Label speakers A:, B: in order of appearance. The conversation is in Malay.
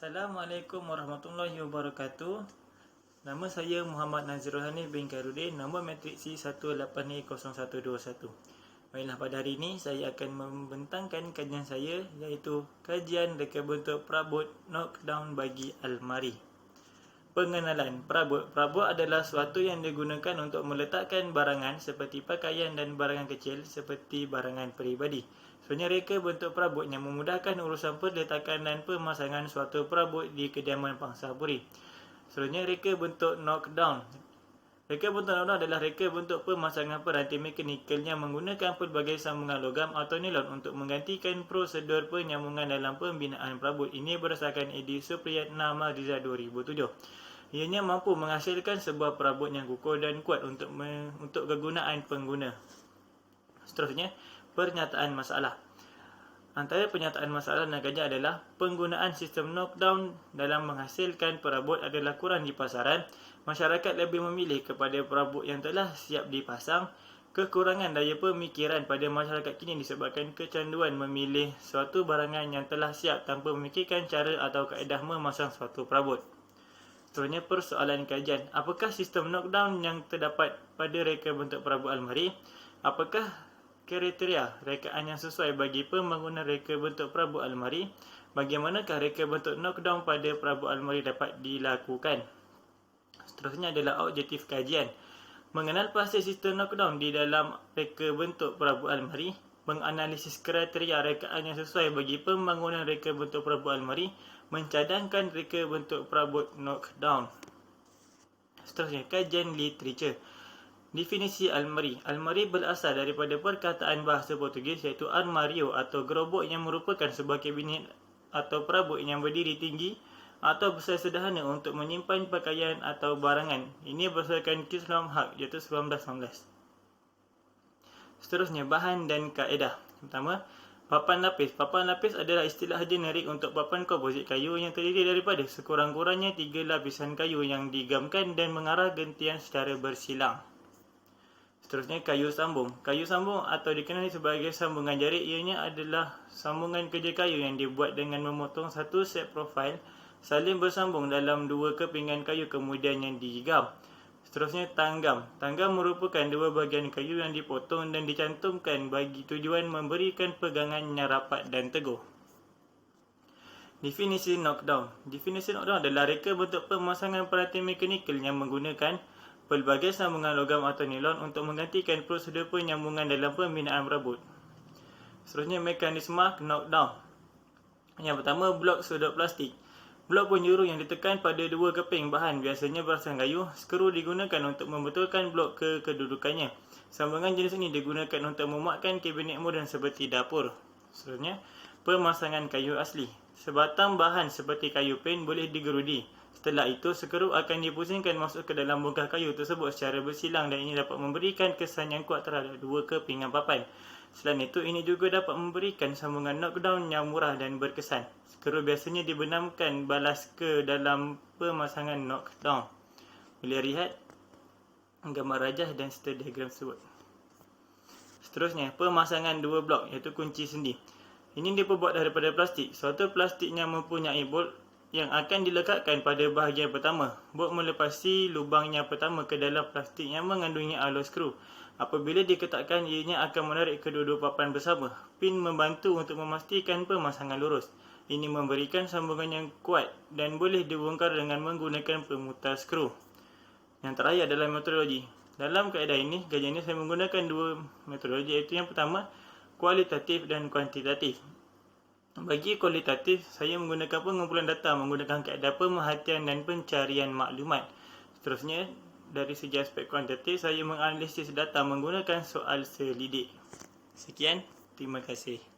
A: Assalamualaikum warahmatullahi wabarakatuh. Nama saya Muhammad Nazirul Hanif bin Khairuddin, nombor matrik C18E0121. Baiklah, pada hari ini saya akan membentangkan kajian saya, iaitu kajian reka bentuk perabot knockdown bagi almari. Pengenalan perabot. Perabot adalah suatu yang digunakan untuk meletakkan barangan seperti pakaian dan barangan kecil seperti barangan peribadi. Sebenarnya reka bentuk perabot yang memudahkan urusan peletakan dan pemasangan suatu perabot di kediaman pangsapuri. Sebenarnya reka bentuk knockdown. Reka bentuk knockdown adalah reka bentuk pemasangan peranti mekanikal yang menggunakan pelbagai sambungan logam atau nilon untuk menggantikan prosedur penyambungan dalam pembinaan perabot. Ini berdasarkan edisi Supriyat Nama Riza 2007. Ianya mampu menghasilkan sebuah perabot yang kukuh dan kuat untuk kegunaan pengguna. Seterusnya, pernyataan masalah. Antara pernyataan masalah dan kajian adalah penggunaan sistem knockdown dalam menghasilkan perabot adalah kurang di pasaran. Masyarakat lebih memilih kepada perabot yang telah siap dipasang. Kekurangan daya pemikiran pada masyarakat kini disebabkan kecanduan memilih suatu barangan yang telah siap tanpa memikirkan cara atau kaedah memasang suatu perabot. Seterusnya, persoalan kajian. Apakah sistem knockdown yang terdapat pada reka bentuk perabot almari? Apakah kriteria rekaan yang sesuai bagi pembangunan reka bentuk perabot almari? Bagaimanakah reka bentuk knockdown pada perabot almari dapat dilakukan? Seterusnya adalah objektif kajian. Mengenal pasti sistem knockdown di dalam reka bentuk perabot almari, menganalisis kriteria rekaan yang sesuai bagi pembangunan reka bentuk perabot almari, mencadangkan reka bentuk perabot knockdown. Seterusnya, kajian literature. Definisi almari. Almari berasal daripada perkataan bahasa Portugis iaitu armario atau gerobok yang merupakan sebuah kabinet atau perabot yang berdiri tinggi atau besar sederhana untuk menyimpan pakaian atau barangan. Ini berdasarkan Kislam Haq iaitu 1919. Seterusnya, bahan dan kaedah. Pertama, papan lapis. Papan lapis adalah istilah generik untuk papan komposit kayu yang terdiri daripada sekurang-kurangnya 3 lapisan kayu yang digamkan dan mengarah gentian secara bersilang. Seterusnya, kayu sambung. Kayu sambung atau dikenali sebagai sambungan jarik, ianya adalah sambungan kerja kayu yang dibuat dengan memotong satu set profil saling bersambung dalam dua kepingan kayu kemudian yang digigam. Seterusnya, tanggam. Tanggam merupakan dua bahagian kayu yang dipotong dan dicantumkan bagi tujuan memberikan pegangan yang rapat dan teguh. Definisi knockdown. Definisi knockdown adalah reka bentuk pemasangan peranti mekanikal yang menggunakan pelbagai sambungan logam atau nilon untuk menggantikan prosedur penyambungan dalam pembinaan perabot. Seterusnya, mekanisme knockdown. Yang pertama, blok sudut plastik. Blok penjuru yang ditekan pada dua keping bahan biasanya berasal kayu. Skru digunakan untuk membetulkan blok ke kedudukannya. Sambungan jenis ini digunakan untuk memuatkan kabinet moden seperti dapur. Seterusnya, pemasangan kayu asli. Sebatang bahan seperti kayu pen boleh digerudi. Setelah itu, skru akan dipusingkan masuk ke dalam bongkah kayu tersebut secara bersilang dan ini dapat memberikan kesan yang kuat terhadap dua kepingan papan. Selain itu, ini juga dapat memberikan sambungan knockdown yang murah dan berkesan. Skru biasanya dibenamkan balas ke dalam pemasangan knockdown. Boleh lihat gambar rajah dan serta diagram tersebut. Seterusnya, pemasangan dua blok iaitu kunci sendi. Ini diperbuat daripada plastik. Suatu plastik yang mempunyai bolt yang akan dilekatkan pada bahagian pertama. Bolt melepasi lubang yang pertama ke dalam plastik yang mengandungi alur skru. Apabila diketatkan, ianya akan menarik kedua-dua papan bersama. Pin membantu untuk memastikan pemasangan lurus. Ini memberikan sambungan yang kuat dan boleh dibongkar dengan menggunakan pemutar skru. Yang terakhir adalah metodologi. Dalam kaedah ini, kajian ini saya menggunakan dua metodologi, iaitu yang pertama, kualitatif dan kuantitatif. Bagi kualitatif, saya menggunakan pengumpulan data menggunakan kaedah pemerhatian dan pencarian maklumat. Seterusnya, dari segi aspek kuantitatif, saya menganalisis data menggunakan soal selidik. Sekian, terima kasih.